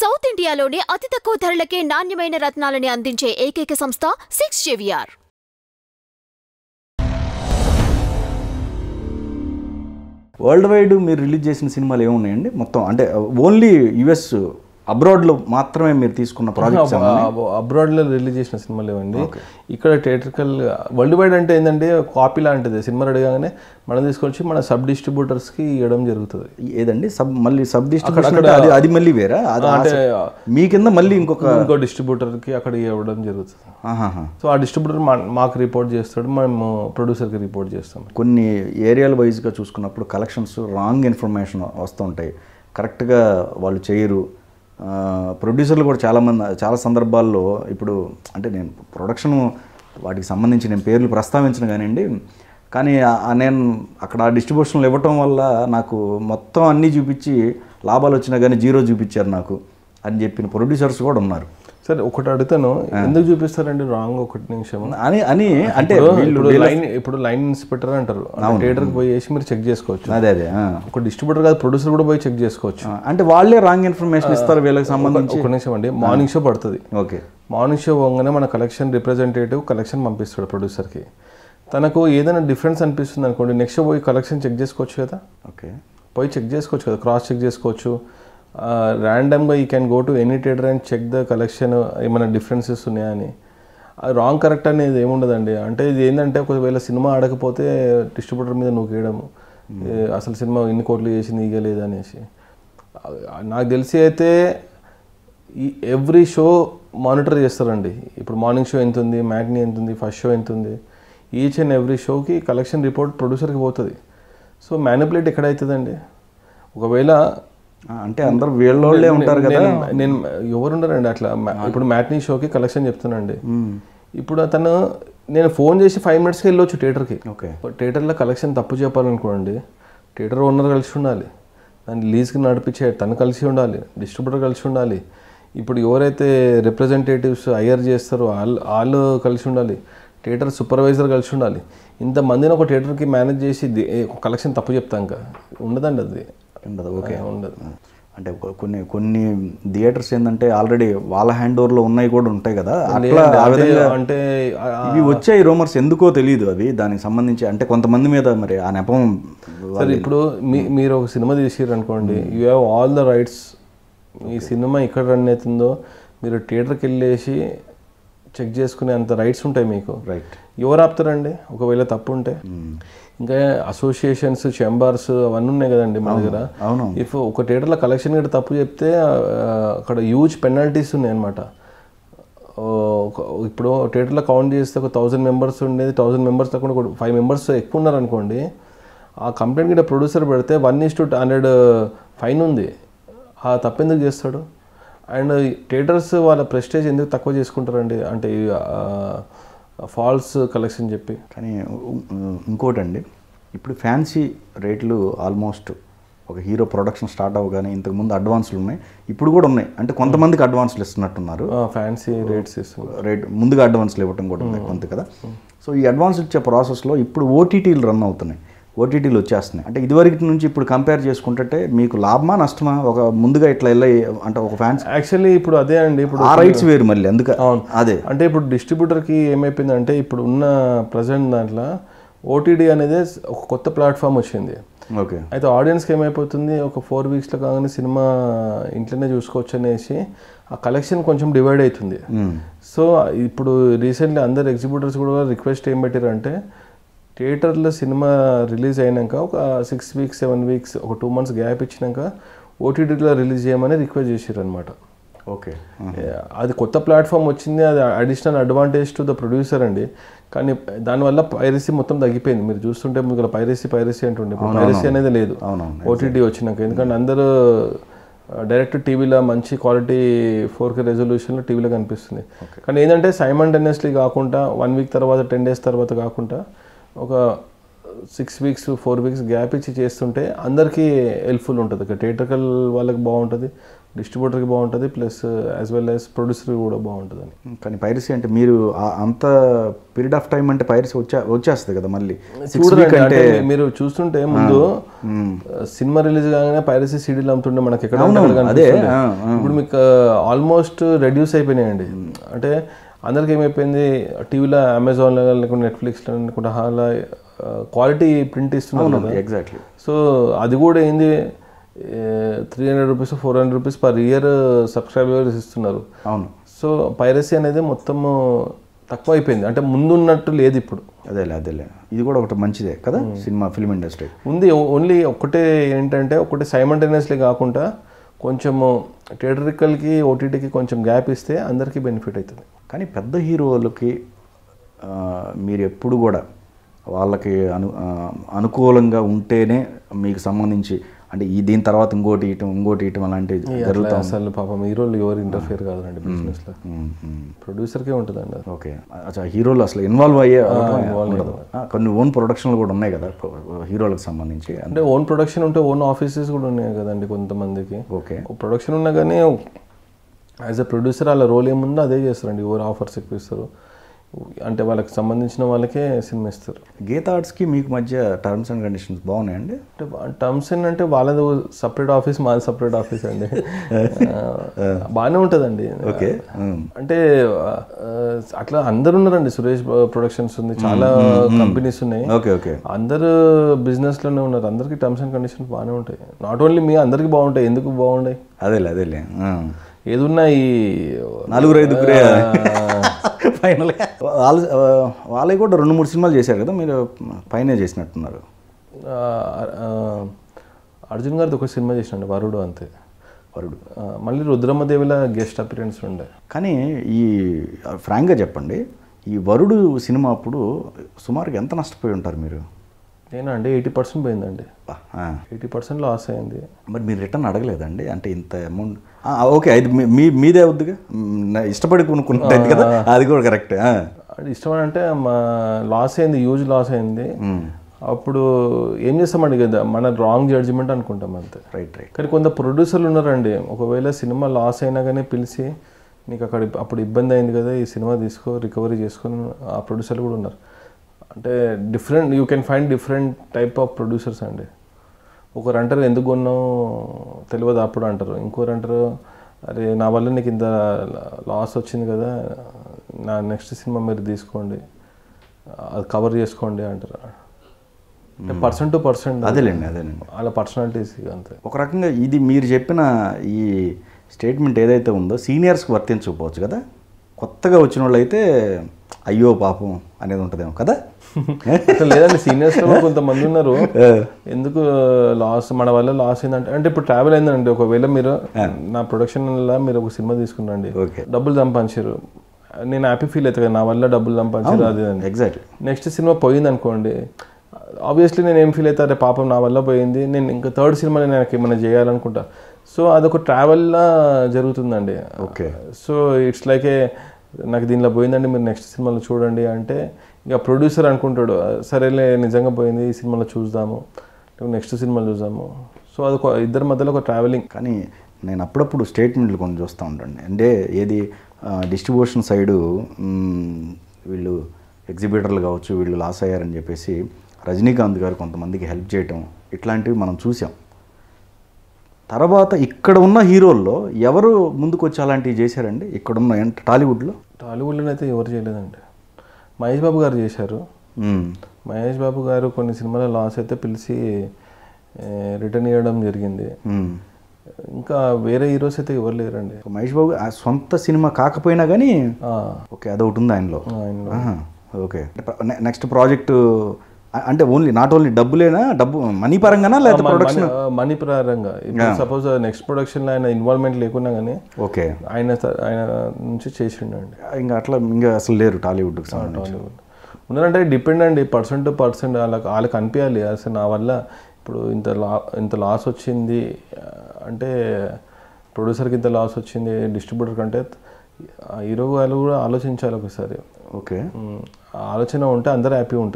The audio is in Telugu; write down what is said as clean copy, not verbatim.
సౌత్ ఇండియాలోనే అతి తక్కువ ధరలకే నాణ్యమైన రత్నాలని అందించే ఏకైక సంస్థ 6JVR. వరల్డ్ వైడ్ మీరు రిలీజ్ చేసిన సినిమాలు ఏమున్నాయండి మొత్తం? అంటే ఓన్లీ యుఎస్ అబ్రాడ్లో మాత్రమే మీరు తీసుకున్న ప్రాజెక్ట్స్? అబ్రాడ్లో రిలీజ్ చేసిన సినిమాలు ఏమండి. ఇక్కడ థియేట్రికల్ వరల్డ్ వైడ్ అంటే ఏంటంటే కాపీ లాంటిది. సినిమా రెడీగానే మనం తీసుకొచ్చి మన సబ్ డిస్ట్రిబ్యూటర్స్కి ఇవ్వడం జరుగుతుంది. ఏదండి మళ్ళీ సబ్ డిస్ట్రిబ్యూటర్? అది మళ్ళీ వేరా? అంటే మీ కింద మళ్ళీ ఇంకో డిస్ట్రిబ్యూటర్కి అక్కడ ఇవ్వడం జరుగుతుంది. సో ఆ డిస్ట్రిబ్యూటర్ మాకు రిపోర్ట్ చేస్తాడు, మేము ప్రొడ్యూసర్కి రిపోర్ట్ చేస్తాం. కొన్ని ఏరియాల వైజ్గా చూసుకున్నప్పుడు కలెక్షన్స్ రాంగ్ ఇన్ఫర్మేషన్ వస్తూ ఉంటాయి, కరెక్ట్గా వాళ్ళు చేయరు. ప్రొడ్యూసర్లు కూడా చాలా సందర్భాల్లో ఇప్పుడు అంటే నేను ప్రొడక్షన్ వాటికి సంబంధించి నేను పేర్లు ప్రస్తావించను కానివ్వండి, కానీ నేను అక్కడ డిస్ట్రిబ్యూషన్లు ఇవ్వటం వల్ల నాకు మొత్తం అన్నీ చూపించి లాభాలు వచ్చినా కానీ జీరో చూపించారు నాకు అని చెప్పిన ప్రొడ్యూసర్స్ కూడా ఉన్నారు. సరే ఒకటి అడుగుతాను, ఎందుకు చూపిస్తారండి రాంగ్? ఒకటి నిమిషం అని అంటే ఇప్పుడు లైన్ ఇన్స్పెక్టర్ అంటారు, థియేటర్కి పోయి వేసి మీరు చెక్ చేసుకోవచ్చు. అదే ఒక డిస్ట్రిబ్యూటర్ కాదు, ప్రొడ్యూసర్ కూడా పోయి చెక్ చేసుకోవచ్చు. అంటే వాళ్ళే రాంగ్ ఇన్ఫర్మేషన్ ఇస్తారు వీళ్ళకి సంబంధించి. ఒక నిమిషం అండి, మార్నింగ్ షో పడుతుంది. ఓకే, మార్నింగ్ షో పోగానే మన కలెక్షన్ రిప్రజెంటేటివ్ కలెక్షన్ పంపిస్తాడు ప్రొడ్యూసర్కి. తనకు ఏదైనా డిఫరెన్స్ అనిపిస్తుంది అనుకోండి, నెక్స్ట్ పోయి కలెక్షన్ చెక్ చేసుకోవచ్చు కదా. ఓకే, పోయి చెక్ చేసుకోవచ్చు కదా, క్రాస్ చెక్ చేసుకోవచ్చు. ర్యాండమ్గా you can go to any theatre and check the collection, ఏమైనా డిఫరెన్సెస్ ఉన్నాయని. రాంగ్ కరెక్ట్ అనేది ఏముండదండి. అంటే ఇది ఏంటంటే ఒకవేళ సినిమా ఆడకపోతే డిస్ట్రిబ్యూటర్ మీద నూకేయడము, అసలు సినిమా ఎన్ని కోట్లు చేసింది ఇగలేదు అనేసి. నాకు తెలిసి అయితే ఈ ఎవ్రీ షో మానిటర్ చేస్తారండి. ఇప్పుడు మార్నింగ్ షో ఎంత ఉంది, మ్యాట్నీ ఎంత ఉంది, ఫస్ట్ షో ఎంత ఉంది, ఈచ్ అండ్ ఎవ్రీ షోకి కలెక్షన్ రిపోర్ట్ ప్రొడ్యూసర్కి పోతుంది. సో మ్యానిపులేట్ ఎక్కడవుతుందండి? ఒకవేళ అంటే అందరూ వీళ్ళోళ్ళే ఉంటారు కదా, నేను ఎవరు ఉండరండి అట్లా. ఇప్పుడు మ్యాట్నీ షోకి కలెక్షన్ చెప్తానండి. ఇప్పుడు అతను నేను ఫోన్ చేసి 5 minutesకి వెళ్ళొచ్చు థియేటర్కి. ఓకే, థియేటర్లో కలెక్షన్ తప్పు చెప్పాలనుకోండి, థియేటర్ ఓనర్ కలిసి ఉండాలి, దాన్ని లీజ్కి నడిపించే తను కలిసి ఉండాలి, డిస్ట్రిబ్యూటర్ కలిసి ఉండాలి. ఇప్పుడు ఎవరైతే రిప్రజెంటేటివ్స్ హైర్ చేస్తారో వాళ్ళు కలిసి ఉండాలి, థియేటర్ సూపర్వైజర్ కలిసి ఉండాలి. ఇంతమందిని ఒక థియేటర్కి మేనేజ్ చేసి కలెక్షన్ తప్పు చెప్తాం కదా, ఉండదండి అది. ఉండదు. ఓకే, ఉండదు. అంటే కొన్ని థియేటర్స్ ఏంటంటే ఆల్రెడీ వాళ్ళ హ్యాండ్ ఓవర్లో ఉన్నాయి కూడా ఉంటాయి కదా, అట్లా అంటే ఇవి వచ్చాయి రూమర్స్, ఎందుకో తెలియదు అవి దానికి సంబంధించి. అంటే కొంతమంది మీద మరి ఆ నెపం. సరే ఇప్పుడు మీరు ఒక సినిమా తీసిర్రు అనుకోండి, you have all the rights. ఈ సినిమా ఇక్కడ రన్ అవుతుందో మీరు థియేటర్కి వెళ్ళేసి చెక్ చేసుకునే అంత రైట్స్ ఉంటాయి మీకు. రైట్, ఎవరు ఆపుతారండి ఒకవేళ తప్పు ఉంటే? ఇంకా అసోసియేషన్స్, ఛాంబర్స్ అవన్నీ ఉన్నాయి కదండి మన దగ్గర. ఇఫ్ ఒక థియేటర్లో కలెక్షన్ గట్రా తప్పు చెప్తే అక్కడ హ్యూజ్ పెనాల్టీస్ ఉన్నాయి అనమాట. ఇప్పుడు థియేటర్లో కౌంట్ చేస్తే ఒక 1000 members ఉండేది, 1000 members కాకుండా 5 members ఎక్కువ ఉన్నారనుకోండి, ఆ కంప్లైంట్ గిట్ట ప్రొడ్యూసర్ పెడితే 1:100 ఫైన్ ఉంది. ఆ తప్పెందుకు చేస్తాడు? అండ్ థియేటర్స్ వాళ్ళ ప్రెస్టేజ్ ఎందుకు తక్కువ చేసుకుంటారండి అంటే ఫాల్స్ కలెక్షన్ చెప్పి. కానీ ఇంకోటి అండి, ఇప్పుడు ఫ్యాన్సీ రేట్లు ఆల్మోస్ట్ ఒక హీరో ప్రొడక్షన్ స్టార్ట్ అవ్వగానే ఇంతకుముందు అడ్వాన్స్లు ఉన్నాయి, ఇప్పుడు కూడా ఉన్నాయి. అంటే కొంతమందికి అడ్వాన్స్లు ఇస్తున్నట్టున్నారు, ఫ్యాన్సీ రేట్ ముందుగా అడ్వాన్స్లు ఇవ్వటం కూడా ఉంది కొంత కదా. సో ఈ అడ్వాన్స్ ఇచ్చే ప్రాసెస్లో ఇప్పుడు ఓటీటీలు రన్ అవుతున్నాయి, ఓటీటీలు వచ్చేస్తున్నాయి. అంటే ఇదివరకు నుంచి ఇప్పుడు కంపేర్ చేసుకుంటే మీకు లాభమా నష్టమా? ఒక ముందుగా ఇట్లా వెళ్ళి అంటే ఒక ఫ్యాన్స్ యాక్చువల్లీ ఇప్పుడు అదే అండి, ఇప్పుడు ఆ రైట్స్ వేరు మళ్ళీ అందుకే. అదే అంటే ఇప్పుడు డిస్ట్రిబ్యూటర్కి ఏమైపోయిందంటే ఇప్పుడు ఉన్న ప్రజెంట్ దాంట్లో ఓటీటీ అనేది ఒక కొత్త ప్లాట్ఫామ్ వచ్చింది. ఓకే, అయితే ఆడియన్స్కి ఏమైపోతుంది, ఒక 4 weeksలో కాగానే సినిమా ఇంట్లోనే చూసుకోవచ్చు అనేసి ఆ కలెక్షన్ కొంచెం డివైడ్ అవుతుంది. సో ఇప్పుడు రీసెంట్లీ అందరు ఎగ్జిబ్యూటర్స్ కూడా రిక్వెస్ట్ ఏం పెట్టారంటే, థియేటర్లో సినిమా రిలీజ్ అయినాక ఒక 6 weeks 7 weeks ఒక 2 months గ్యాప్ ఇచ్చినాక ఓటీటీలో రిలీజ్ చేయమని రిక్వెస్ట్ చేశారు అనమాట. ఓకే, అది కొత్త ప్లాట్ఫామ్ వచ్చింది, అది additional advantage to the producer అండి. కానీ దానివల్ల పైరసీ మొత్తం తగ్గిపోయింది. మీరు చూస్తుంటే మీకు పైరసీ అంటుండే, పైరసీ అనేది లేదు ఓటీటీ వచ్చినాక. ఎందుకంటే అందరూ డైరెక్ట్ టీవీలో మంచి క్వాలిటీ 4K రెజల్యూషన్లో టీవీలో కనిపిస్తుంది. కానీ ఏంటంటే సైమల్టేనియస్లీ కాకుండా 1 week తర్వాత 10 days తర్వాత కాకుండా ఒక 6 weeks 4 weeks గ్యాప్ ఇచ్చి చేస్తుంటే అందరికీ హెల్ప్ఫుల్ ఉంటుంది. థియేటర్కల్ వాళ్ళకి బాగుంటుంది, డిస్ట్రిబ్యూటర్కి బాగుంటుంది, ప్లస్ యాజ్ వెల్ యాజ్ ప్రొడ్యూసర్కి కూడా బాగుంటుంది అని. కానీ పైరసీ అంటే మీరు అంత పీరియడ్ ఆఫ్ టైం అంటే పైరసీ వచ్చేస్తుంది కదా మళ్ళీ. చూడండి అంటే మీరు చూస్తుంటే ముందు సినిమా రిలీజ్ కాగానే పైరసీ సీడీలు అమ్ముతుండే మనకి ఎక్కడ ఇప్పుడు మీకు ఆల్మోస్ట్ రెడ్యూస్ అయిపోయినాయండి. అంటే అందరికి ఏమైపోయింది, టీవీలో అమెజాన్లో లేకుంటే నెట్ఫ్లిక్స్లో లేకుంటే హాల్లో క్వాలిటీ ప్రింట్ ఇస్తున్నారు. ఎగ్జాక్ట్లీ. సో అది కూడా ఏంది, 300 rupees 400 rupees per year subscribers ఇస్తున్నారు. అవును. సో పైరసీ అనేది మొత్తము తక్కువ అయిపోయింది, అంటే ముందున్నట్టు లేదు ఇప్పుడు. అదేలే ఇది కూడా ఒకటి మంచిదే కదా సినిమా ఫిల్మ్ ఇండస్ట్రీ ఉంది. ఓన్లీ ఒకటే ఏంటంటే ఒకటి సైమల్టేనియస్లీ కాకుండా కొంచెము థియేటరికల్కి ఓటీటీకి కొంచెం గ్యాప్ ఇస్తే అందరికీ బెనిఫిట్ అవుతుంది. కానీ పెద్ద హీరోలకి మీరు ఎప్పుడు కూడా వాళ్ళకి అనుకూలంగా ఉంటేనే మీకు సంబంధించి అంటే దీని తర్వాత ఇంకోటి ఇయటం అలాంటివి జరుగుతాయి. అసలు పాపం హీరోలు ఎవరు ఇంటర్ఫియర్ కాదండి బిజినెస్లో, ప్రొడ్యూసర్కే ఉంటుందండి. ఓకే. అచ్చా, హీరోలు అసలు ఇన్వాల్వ్ ఉండదు. కొన్ని ఓన్ ప్రొడక్షన్లు కూడా ఉన్నాయి కదా హీరోలకు సంబంధించి. అంటే ఓన్ ప్రొడక్షన్ ఉంటే ఓన్ ఆఫీసెస్ కూడా ఉన్నాయి కదండి కొంతమందికి. ఓకే. ప్రొడక్షన్ ఉన్నా కానీ యాజ్ ఎ ప్రొడ్యూసర్ వాళ్ళ రోల్ ఏముందో అదే చేస్తారండి. ఎవరు ఆఫర్స్ ఎక్కువ ఇస్తారు అంటే వాళ్ళకి సంబంధించిన వాళ్ళకే సినిమా ఇస్తారు. గీతా ఆర్ట్స్కి మీకు మధ్య టర్మ్స్ అండ్ కండిషన్స్ బాగున్నాయండి? అంటే టర్మ్స్ ఏంటంటే వాళ్ళది సపరేట్ ఆఫీస్, మాది సపరేట్ ఆఫీస్ అండి. బాగానే ఉంటుందండి. ఓకే. అంటే అట్లా అందరు ఉన్నారండి. సురేష్ ప్రొడక్షన్స్ ఉంది, చాలా కంపెనీస్ ఉన్నాయి. Okay okay. అందరు బిజినెస్లోనే ఉన్నారు. అందరికి టర్మ్స్ అండ్ కండిషన్స్ బాగానే ఉంటాయి. నాట్ ఓన్లీ మీ అందరికి బాగుంటాయి. ఎందుకు బాగుంటాయి? అదేలే ఏదున్నా ఈ 4-5 ఫైనల్గా వాళ్ళే కూడా 2-3 సినిమాలు చేశారు కదా, మీరు పైన చేసినట్టున్నారు. అర్జున్ గారిది ఒక సినిమా చేసినండి, వరుడు. అంతే, వరుడు. మళ్ళీ రుద్రమ్మదేవిలో గెస్ట్ అపిరెన్స్ ఉండే. కానీ ఈ ఫ్రాంక్గా చెప్పండి, ఈ వరుడు సినిమా అప్పుడు సుమారుగా ఎంత నష్టపోయి ఉంటారు మీరు? నేనా అండి 80% పోయిందండి. 80% లాస్ అయింది. మరి మీరు రిటర్న్ అడగలేదండి? అంటే ఇంత అమౌంట్ ఓకే, అది మీదే అవుద్దిగా, ఇష్టపడి కొనుక్కుంటుంది కదా, అది కూడా కరెక్ట్. అది ఇష్టపడి అంటే మా లాస్ అయింది, హ్యూజ్ లాస్ అయింది. అప్పుడు ఏం చేస్తామండి కదా, మన రాంగ్ జడ్జిమెంట్ అనుకుంటాం అంతే. రైట్. కానీ కొంత ప్రొడ్యూసర్లు ఉన్నారండి, ఒకవేళ సినిమా లాస్ అయినా కానీ పిలిచి నీకు అప్పుడు ఇబ్బంది అయింది కదా, ఈ సినిమా తీసుకో, రికవరీ చేసుకొని ఆ ప్రొడ్యూసర్లు కూడా ఉన్నారు. అంటే different, you can find different type of producers అండి. ఒకరు అంటారు ఎందుకు కొన్నావు తెలియదు అప్పుడు అంటారు, ఇంకోరు అంటారు అరే నా వల్ల నీకు ఇంత లాస్ వచ్చింది కదా, నా నెక్స్ట్ సినిమా మీరు తీసుకోండి, అది కవర్ చేసుకోండి అంటారు. అంటే పర్సన్ టు పర్సన్. అదేలేండి వాళ్ళ పర్సనాలిటీస్ అంతే. ఒక రకంగా ఇది మీరు చెప్పిన ఈ స్టేట్మెంట్ ఏదైతే ఉందో సీనియర్స్కి వర్తించకపోవచ్చు కదా, కొత్తగా వచ్చిన వాళ్ళు అయితే అయ్యో పాపం అనేది ఉంటుందేమో కదా. లేదండి, సీనియర్స్లో కొంతమంది ఉన్నారు, ఎందుకు లాస్ మన వల్ల లాస్ అయిందంటే, అంటే ఇప్పుడు ట్రావెల్ అయిందండి, ఒకవేళ మీరు నా ప్రొడక్షన్ వల్ల మీరు ఒక సినిమా తీసుకున్నాండి, డబ్బులు సంపాదించారు, నేను హ్యాపీ ఫీల్ అవుతుంది కదా, నా వల్ల డబ్బులు సంపాదించారు అది. ఎగ్జాక్ట్లీ. నెక్స్ట్ సినిమా పోయింది అనుకోండి, ఆబ్వియస్లీ నేను ఏం ఫీల్ అవుతారే పాపం నా వల్ల పోయింది, నేను ఇంకా థర్డ్ సినిమా నేను ఏమైనా చేయాలనుకుంటా. సో అదొక ట్రావెల్లా జరుగుతుందండి. ఓకే. సో ఇట్స్ లైక్ ఏ నాకు దీనిలో పోయిందండి మీరు నెక్స్ట్ సినిమాలో చూడండి అంటే, ఇక ప్రొడ్యూసర్ అనుకుంటాడు సరేలే నిజంగా పోయింది ఈ సినిమాలో చూద్దాము, నెక్స్ట్ సినిమాలో చూద్దాము. సో అది ఇద్దరి మధ్యలో ఒక ట్రావెలింగ్. కానీ నేను అప్పుడప్పుడు స్టేట్మెంట్లు కొన్ని చూస్తూ ఉంటాను, అంటే ఏది డిస్ట్రిబ్యూషన్ సైడు వీళ్ళు ఎగ్జిబిటర్లు కావచ్చు వీళ్ళు లాస్ అయ్యారని చెప్పేసి రజనీకాంత్ గారు కొంతమందికి హెల్ప్ చేయటం ఇట్లాంటివి మనం చూసాం. తర్వాత ఇక్కడ ఉన్న హీరోల్లో ఎవరు ముందుకు వచ్చి అలాంటివి చేశారండి ఇక్కడున్న టాలీవుడ్లో? టాలీవుడ్లో అయితే ఎవరు చేయలేదండి. మహేష్ బాబు గారు చేశారు. మహేష్ బాబు గారు కొన్ని సినిమాల లాస్ అయితే పిలిచి రిటర్న్ ఇవ్వడం జరిగింది. ఇంకా వేరే హీరోస్ అయితే ఎవరు లేరండి. మహేష్ బాబు సొంత సినిమా కాకపోయినా కానీ ఓకే అదొకటి ఉంది ఆయనలో. ఓకే. నెక్స్ట్ ప్రాజెక్టు అంటే నాట్ ఓన్లీ డబ్బులేనా, డబ్బు మనీ పరంగానా లేకపోతే ప్రొడక్షన్? మనీ పరంగా. సపోజ్ నెక్స్ట్ ప్రొడక్షన్లో ఆయన ఇన్వాల్వ్మెంట్ లేకున్నా కానీ ఓకే ఆయన నుంచి చేసిండండి. ఇంకా అట్లా ఇంకా అసలు లేరు టాలీవుడ్కి సంబంధించి ఉన్నారంటే డిపెండ్ అండి, పర్సన్ టు పర్సన్. వాళ్ళకి అనిపించాలి అసలు నా వల్ల ఇప్పుడు ఇంత లాస్ వచ్చింది అంటే, ప్రొడ్యూసర్కి ఇంత లాస్ వచ్చింది, డిస్ట్రిబ్యూటర్ కంటే హీరో వాళ్ళు కూడా ఆలోచించాలి ఒకసారి. ఓకే. ఆలోచన ఉంటే అందరూ హ్యాపీ ఉంటారు.